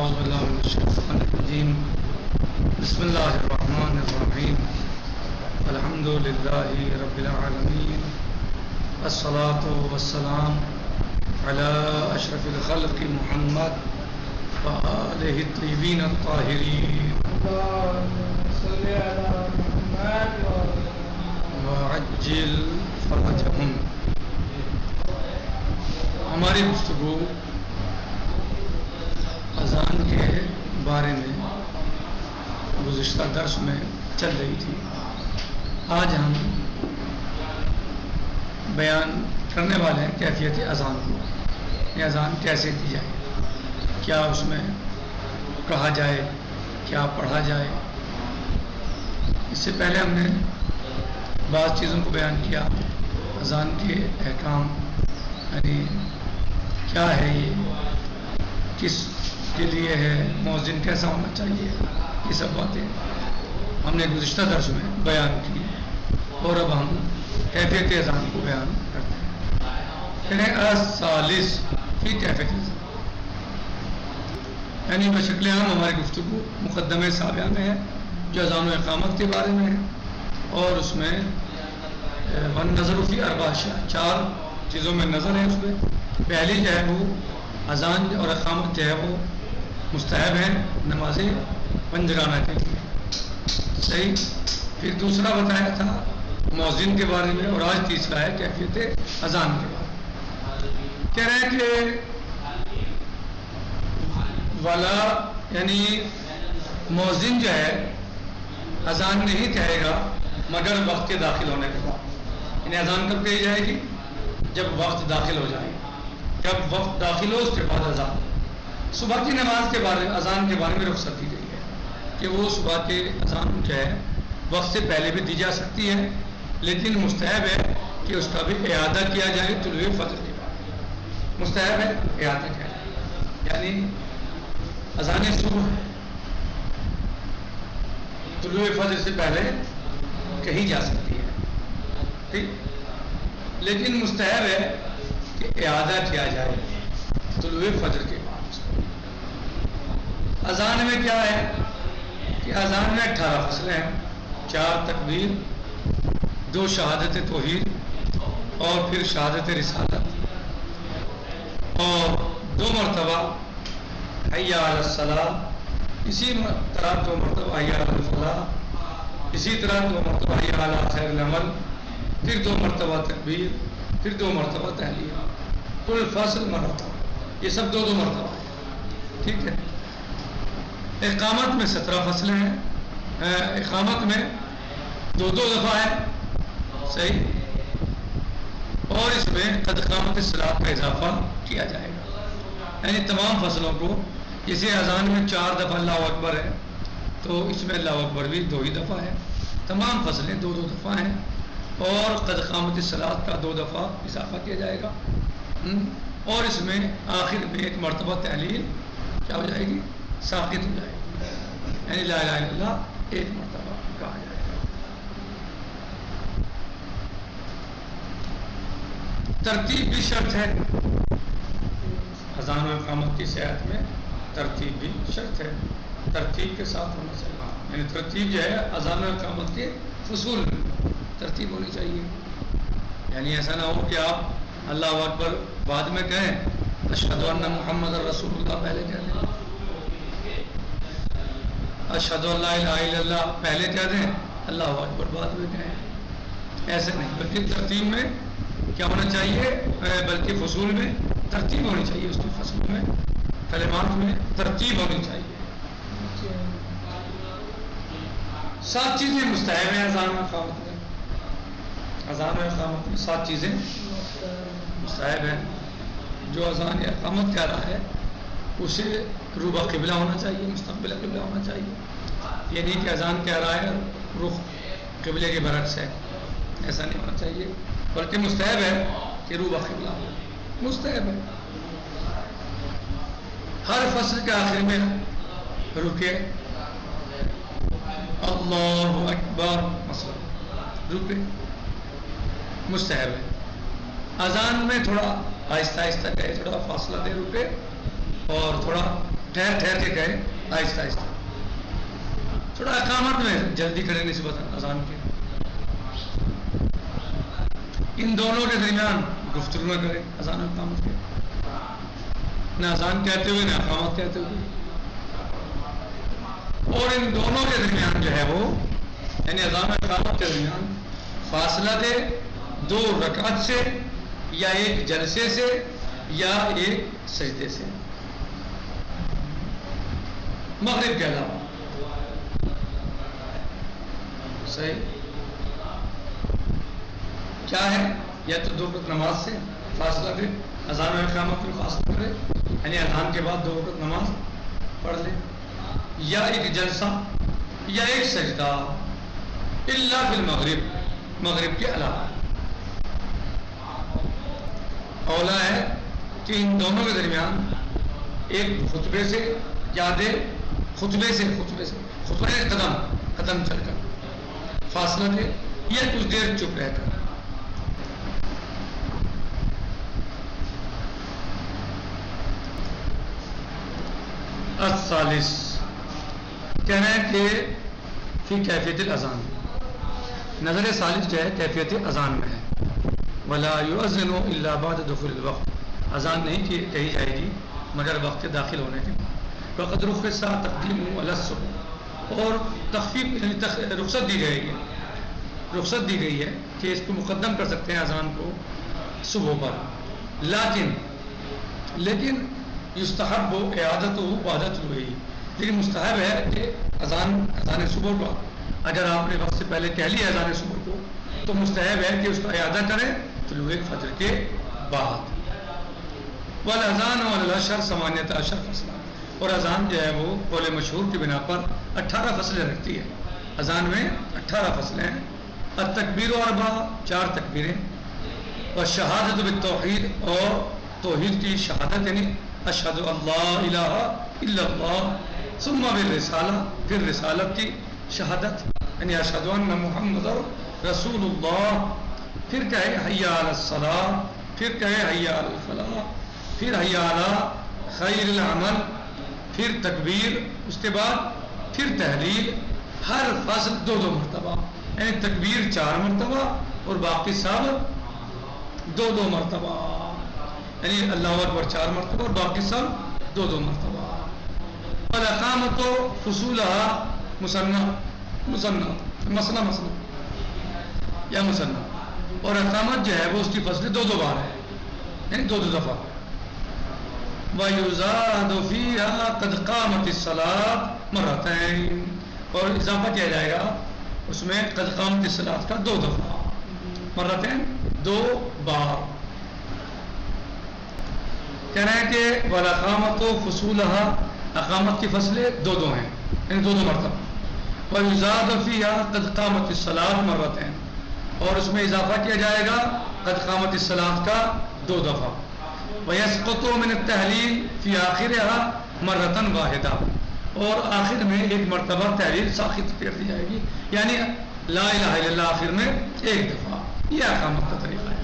اعوذ باللہ من الشیطان الرجیم بسم اللہ الرحمن الرحیم الحمد للہ رب العالمین الصلاة والسلام علی اشرف الخلق محمد وآلہ الطیبین الطاہرین وعجل فرجہم. ہماری گفتگو اذان کے بارے میں گزشتہ درس میں چل رہی تھی. آج ہم بیان کرنے والے ہیں کیفیت اذان کو. یہ اذان کیسے دی جائے, کیا اس میں کہا جائے, کیا پڑھا جائے. اس سے پہلے ہم نے بعض چیزوں کو بیان کیا. اذان کے احکام یعنی کیا ہے, یہ کس کے لیے ہے, مؤذن کیسا ہونا چاہیے, یہ سب باتیں ہم نے گزشتہ درس میں بیان کی. اور اب ہم کیفیت اذان کو بیان کرتے ہیں. الثالث فی کیفیت اذان, یعنی بشکل عام ہماری گفتگو مقدمے سابقہ میں ہے جو اذان و اقامت کے بارے میں ہے, اور اس میں والنظر فی اربع اشیاء, 4 چیزوں میں نظر ہے. اس میں پہلی جو ہے وہ اذان اور اقامت جو ہے وہ مستحب ہے نماز پنجگانہ کے لیے, صحیح. پھر دوسرا بتایا تھا مؤذن کے بارے میں, اور آج تیسرا ہے کیفیت اذان کے بارے میں. کہہ رہے ہیں کہ والا یعنی مؤذن جو ہے اذان نہیں کہے گا مگر وقت کے داخل ہونے کے بعد. یعنی اذان کب کہی جائے گی, جب وقت داخل ہو جائے. جب وقت داخل ہو اس کے بعد اذان. صبح کی نماز کے بارے میں اذان کے بارے میں رخصت دی گئی ہے کہ وہ صبح کے اذان جو ہے وقت سے پہلے بھی دی جا سکتی ہے, لیکن مستحب ہے کہ اس کا بھی اعادہ کیا جائے طلوع فجر کے بعد. مستحب ہے اعادہ کیا جائے, یعنی اذان صبح طلوع فجر سے پہلے کہی جا سکتی ہے, ٹھیک, لیکن مستحب ہے کہ اعادہ کیا جائے طلوع فجر کے بعد. اذان میں کیا ہے کہ اذان میں 18 فصلیں ہیں, 4 تکبیر, 2 شہادت توحید, اور پھر شہادت رسالت, اور 2 مرتبہ حی علی الصلاۃ, اسی طرح 2 مرتبہ حی علی الفلاح, اسی طرح 2 مرتبہ حی علی خیر العمل, پھر 2 مرتبہ تکبیر, پھر 2 مرتبہ تحلیل. کل فصل مرتبہ, یہ سب 2 مرتبہ ہے, ٹھیک ہے. اقامت میں 17 فصلیں ہیں. اقامت میں 2 دفعہ ہے, صحیح, اور اس میں قد قامت الصلاۃ کا اضافہ کیا جائے گا. یعنی تمام فصلوں کو, جسے اذان میں 4 دفعہ اللہ اکبر ہے تو اس میں اللہ اکبر بھی 2 ہی دفعہ ہے. تمام فصلیں 2 دفعہ ہیں, اور قد قامت الصلاۃ کا 2 دفعہ اضافہ کیا جائے گا. اور اس میں آخر میں 1 مرتبہ تحلیل کیا ہو جائے گی, ساقط ہو جائے گی, یعنی لا الہ الا اللہ 1 مرتبہ کہا جائے گا. ترتیب بھی شرط ہے اذان و اقامت کی صحت میں, ترتیب بھی شرط ہے, ترتیب کے ساتھ ہونا چاہیے. یعنی ترتیب جو ہے اذان و اقامت کے فصول میں ترتیب ہونی چاہیے. یعنی ایسا نہ ہو کہ آپ اللہ اکبر بعد میں کہیں, اشہد ان محمد رسول اللہ پہلے کہہ دیں, اشہد ان لا الہ الا اللہ پہلے کہہ دیں, اللہ اکبر بعد میں کہیں. ایسے نہیں, بلکہ ترتیب میں کیا ہونا چاہیے, بلکہ فصول میں ترتیب ہونی چاہیے. اس کے فصلوں میں کلمات میں ترتیب ہونی چاہیے. 7 چیزیں مستحب ہیں اذان و اقامت میں. اذان و اقامت میں 7 چیزیں مستحب ہیں. جو اذان یا اقامت کہہ رہا ہے اسے روبہ قبلہ ہونا چاہیے, مستقبل قبلہ ہونا چاہیے. یہ نہیں کہ اذان کہہ رہا ہے رخ قبلے کے برعکس ہے, ایسا نہیں ہونا چاہیے, بلکہ مستحب ہے کہ روبہ قبلہ ہو, مستحب ہے. ہر فصل کے آخر میں رکے اللہ اکبر مثلا رکے, مستحب ہے. اذان میں تھوڑا آہستہ آہستہ کہے, تھوڑا فاصلہ دے رکے, اور تھوڑا ٹھہر ٹھہر کے کہے، آہستہ آہستہ. تھوڑا اقامت میں جلدی کرے نسبت اذان کے. ان دونوں کے درمیان گفتگو نہ کرے اذان و اقامت کے، نہ اذان کہتے ہوئے نہ اقامت کہتے ہوئے. اور ان دونوں کے درمیان جو ہے وہ یعنی اذان و اقامت کے درمیان فاصلہ دے 2 رکعت سے یا 1 جلسے سے یا 1 سجدے سے، مغرب کے علاوہ. صحیح کیا ہے؟ یا تو 2 رکعت نماز سے فاصلہ دے، اذان و اقامت میں فاصلہ کرے یعنی اذان کے بعد 2 رکعت نماز پڑھ لے، یا 1 جلسہ یا 1 سجدہ، الا فی المغرب، مغرب کے علاوہ. اولا ہے کہ ان دونوں کے درمیان ایک خطبے سے یادے خطبے سے قدم چل کر فاصلہ دے یا کچھ دیر چپ رہ کر. الثالث کہنا ہے کہ فی کیفیت الاذان، نظر ثالث جو ہے کیفیت اذان میں ہے. ولا یؤذن الا بعد دخول الوقت، اذان نہیں کہی جائے گی مگر وقت داخل ہونے کے. وقد رخص تقدیم علی الصبح، اور تخفیف یعنی رخصت دی گئی ہے کہ اس کو مقدم کر سکتے ہیں اذان کو صبح پر. لیکن یستحب اعادتہ بعد طلوعہ، لیکن مستحب ہے کہ اذان صبح کو اگر آپ نے وقت سے پہلے کہہ لیا اذان صبح کو تو مستحب ہے کہ اس کا اعادہ کریں طلوع فجر کے بعد. والاذان والعشر 18 فصلا، اور اذان جو ہے وہ قول مشہور کی بنا پر 18 فصلیں رکھتی ہے. اذان میں 18 فصلیں ہیں. التکبیر اربع، 4 تکبیریں. والشہادۃ بالتوحید، اور توحید کی شہادت یعنی اشہد اللہ الہ الا اللہ، ثم بالرسالہ، پھر رسالت کی شہادت یعنی اشہد ان محمد رسول اللہ، پھر کہے حی علی الصلاۃ، پھر کہے حی علی الفلاح، پھر حی علی خیر العمل، پھر تکبیر، اس کے بعد پھر تحلیل. ہر فصل 2 مرتبہ، یعنی تکبیر 4 مرتبہ اور باقی سب 2 مرتبہ، یعنی اللہ اکبر 4 مرتبہ اور باقی سب 2 مرتبہ. والاقامت فصولها مثنى یا مثنى، اور اقامت جو ہے وہ اس کی فصلیں 2 بار ہے یعنی 2 دفعہ. وَيُزَادُ فِيهَا قَدْ قَامَتِ الصَّلَاةُ مَرَّتَيْنِ، اور اضافہ کیا جائے گا اس میں قد قامت الصلاۃ کا 2 دفعہ، مرتين 2 بار. کہہ رہے ہیں کہ والاقامت فصولها، اقامت کی فصلیں 2 ہیں یعنی 2 مرتبہ. وَيُزَادُ فِيهَا قَدْ قَامَتِ الصَّلَاةُ مَرَّتَيْنِ، اور اس میں اضافہ کیا جائے گا قد قامت الصلاۃ کا 2 دفعہ. وَيَسْقُطُ مِنَ التَّحْلِيلِ فِي آخِرِهَا مَرَّةً وَاحِدَةً، اور آخر میں 1 مرتبہ تحلیل ساخت کر دی جائے گی یعنی لا الہ الا اللہ آخر میں 1 دفعہ. یہ اقامت کا طریقہ ہے.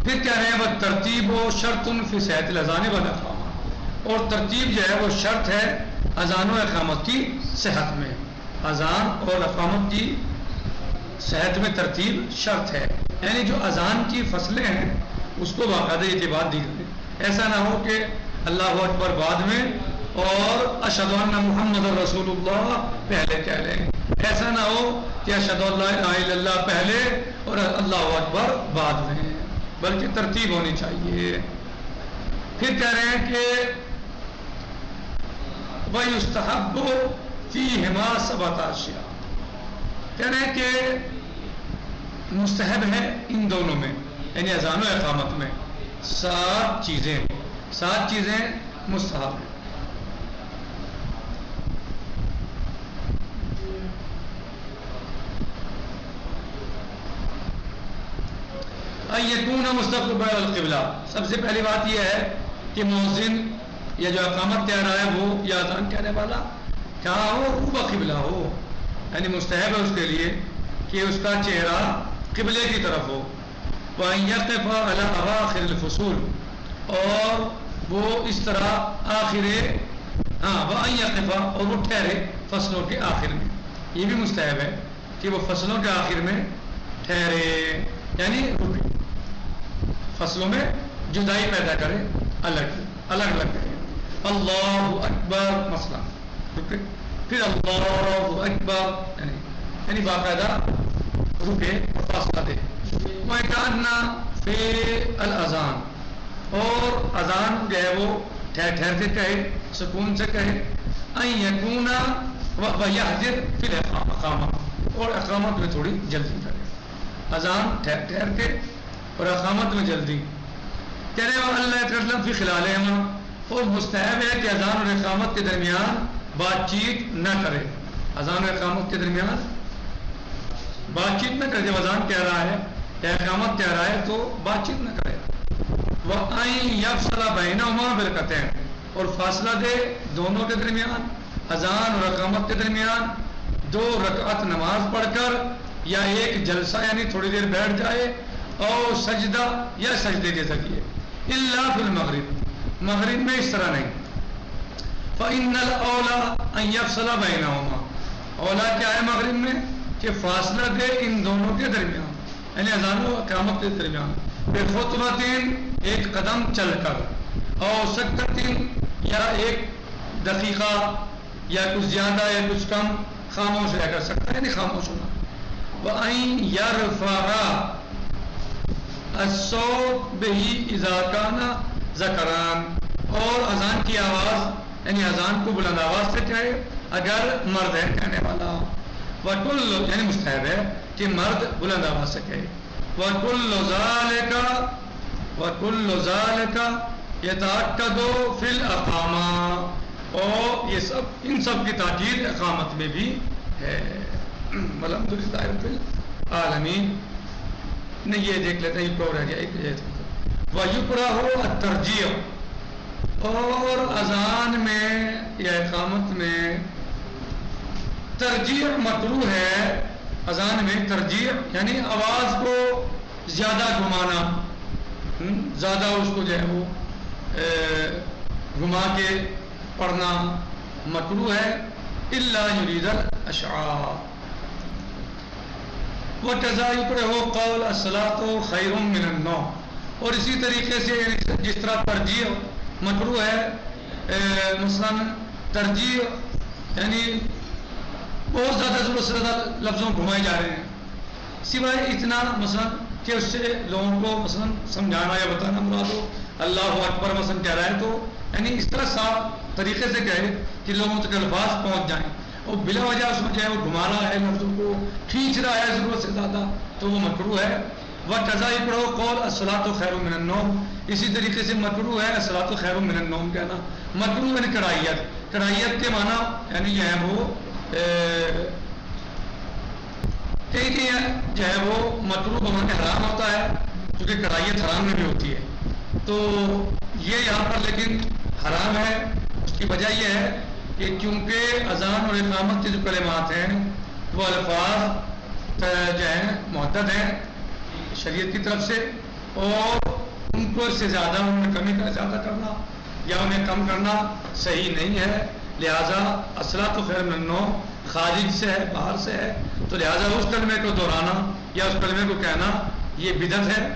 پھر کہہ رہے ہیں وہ ترتیب و شرط فی صحت الاذان والاقامت، اور ترتیب جو ہے وہ شرط ہے اذان و اقامت کی صحت میں. اذان اور اقامت کی صحت میں ترتیب شرط ہے، یعنی جو اذان کی فصلیں ہیں اس کو باقاعدہ اعتبار دی جائے. ایسا نہ ہو کہ اللہ اکبر بعد میں اور اشہد ان محمد رسول اللہ پہلے کہہ لیں. ایسا نہ ہو کہ اشہد ان لا الہ الا اللہ پہلے اور اللہ اکبر بعد میں، بلکہ ترتیب ہونی چاہیے. پھر کہہ رہے ہیں کہ وَيُسْتَحَبُّ فِيهِمَا 7 اشیاء، کہہ رہے ہیں کہ مستحب ہے ان دونوں میں یعنی اذان و اقامت میں 7 چیزیں مستحب ہیں. یکون مستقبل القبلہ، سب سے پہلی بات یہ ہے کہ مؤذن یا جو اقامت کہہ رہا ہے وہ یا اذان کہنے والا کہاں ہو، روبہ قبلہ ہو، یعنی مستحب ہے اس کے لیے کہ اس کا چہرہ قبلے کی طرف ہو. وَأَن يَقِفَ عَلَى أَوَاخِرِ الْفُصُولِ، اور وہ اس طرح آخر وَأَن يَقِفَ اور وہ ٹھہرے فصلوں کے آخر میں. یہ بھی مستحب ہے کہ وہ فصلوں کے آخر میں ٹھہرے، یعنی رکے، فصلوں میں جدائی پیدا کرے، الگ الگ کرے. اللہ اکبر مثلا رکے، پھر اللہ اکبر یعنی باقاعدہ رکے اور فاصلہ دے. وَكَأَنَّ فِي الْأَذَانِ اور اذان جو ہے وہ ٹھہر ٹھہر کے کہے، سکون سے کہے. أَن يَكُونَ وَيَحْذِرْ فِي الْإِقَامَةِ اور اقامت میں تھوڑی جلدی کرے. اذان ٹھہر ٹھہر کے اور اقامت میں جلدی. کہنے والا اللہ تعالیٰ فی خلالہما اور مستحب ہے کہ اذان اور اقامت کے درمیان بات چیت نہ کرے. اذان اور اقامت کے درمیان بات چیت نہ کرے. جب اذان کہہ رہا ہے یا اقامت کہہ رہا ہے تو بات چیت نہ کرے. وَأَن يَفْصَلَ بَيْنَهُمَا بِالْقَطْعِ اور فاصلہ دے دونوں کے درمیان، اذان اور اقامت کے درمیان 2 رکعت نماز پڑھ کر یا ایک جلسہ یعنی تھوڑی دیر بیٹھ جائے، اور سجدہ یا سجدے جیسا کیے. إِلَّا فِي الْمَغْرِبِ مغرب میں اس طرح نہیں. فَإِنَّ الْأَوْلَىٰ أَن يَفْصَلَ بَيْنَهُمَا اولا کیا ہے مغرب میں کہ فاصلہ دے ان دونوں کے درمیان، یعنی اذان و اقامت کے درمیان. بِخُطْوَةٍ ایک قدم چل کر، اور سکتتٍ یا ایک دقیقہ یا کچھ زیادہ یا کچھ کم خاموش رہ کر سکتا ہے، یعنی خاموش ہونا. وَأَن يَرْفَعَ الصَّوْتَ بِهِ إِذَا كَانَ ذَكَرًا اور اذان کی آواز یعنی اذان کو بلند آواز سے کہے اگر مرد ہے کہنے والا. وَكُلُّ یعنی مستحب ہے کہ مرد بلند آواز سے کہے. وَكُلُّ ذَلِكَ يَتَأَكَّدُ فِي الْأَقَامَةِ اور یہ سب ان سب کی تاکید اقامت میں بھی ہے. الحمدللہ رب العالمین. نہیں یہ دیکھ لیتے ہیں، یہ کو رہ گیا ایک. وَيُكْرَهُ التَّرْجِيعُ اور اذان میں یا اقامت میں ترجیع مکروہ ہے. اذان میں ترجیع یعنی آواز کو زیادہ گھمانا، زیادہ اس کو جو ہے وہ گھما کے پڑھنا مکروہ ہے. الا یرید الاشعار. وَكَذَا يُكْرَهُ قَوْلُ الصَّلَاةُ خَيْرٌ مِّنَ النَّوْمِ اور اسی طریقے سے جس طرح ترجیح مکروہ ہے، مثلا ترجیح یعنی بہت زیادہ ضرورت سے زیادہ لفظوں گھمائے جا رہے ہیں، سوائے اتنا مثلا کہ اس سے لوگوں کو مثلا سمجھانا یا بتانا مراد ہو. اللہ اکبر مثلا کہہ رہا ہے تو یعنی اس طرح صاف طریقے سے کہے کہ لوگوں تک الفاظ پہنچ جائیں، اور بلا وجہ اس میں جو ہے وہ گھما رہا ہے، لفظوں کو کھینچ رہا ہے ضرورت سے زیادہ، تو وہ مکروہ ہے. وَكَذَا يُكْرَهُ قَوْلُ الصَّلَاةُ خَيْرٌ مِّنَ النَّوْمِ اسی طریقے سے مکروہ ہے الصَّلَاةُ خَيْرٌ مِّنَ النَّوْمِ کہنا. مکروہ یعنی کراہیت. کراہیت کے معنی یعنی جو ہے وہ کئی جو ہے وہ مکروہ بمانے حرام ہوتا ہے، کیونکہ کراہیت حرام میں بھی ہوتی ہے. تو یہ یہاں پر لیکن حرام ہے. اس کی وجہ یہ ہے کہ کیونکہ اذان اور اقامت کے جو کلمات ہیں وہ الفاظ جو ہیں معتد ہیں شریعت کی طرف سے، اور ان کو اس سے زیادہ ان میں کمی کا زیادہ کرنا یا انہیں کم کرنا صحیح نہیں ہے. لہٰذا الصلاۃ خیر من النوم خارج سے ہے، باہر سے ہے، تو لہٰذا اس کلمے کو دہرانا یا اس کلمے کو کہنا یہ بدعت ہے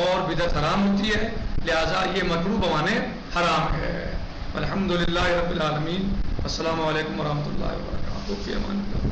اور بدعت حرام ہوتی ہے. لہٰذا یہ مکروہ بمانے حرام ہے. الحمدللہ رب العالمین. السلام علیکم ورحمۃ اللہ وبرکاتہ. فی امان اللہ.